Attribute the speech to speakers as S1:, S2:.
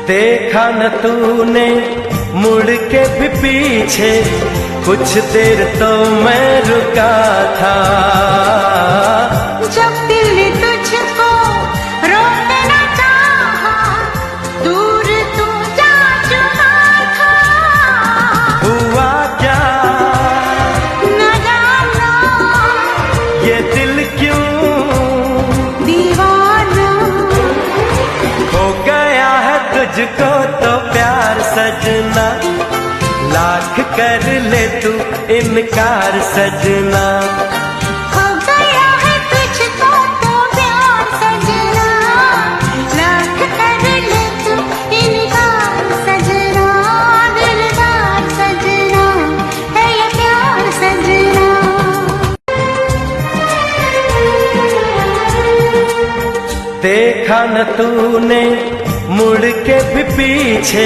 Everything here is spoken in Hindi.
S1: देखा न तूने मुड़ के भी पीछे, कुछ देर तो मैं रुका था।
S2: जब दिल ने तुझको रोकना चाहा, दूर तू जा चुका था।
S1: हुआ क्या
S2: न जाना
S1: ये दिल क्यों
S2: दीवाना
S1: हो गया है तुझको तो प्यार सजना, लाख कर ले तू इनकार सजना।
S2: हो गया है तुझको तो प्यार सजना, लाख कर ले तू इनकार सजना। दिलदार सजना है ये प्यार सजना।
S1: देखा न तूने मुड़ के भी पीछे,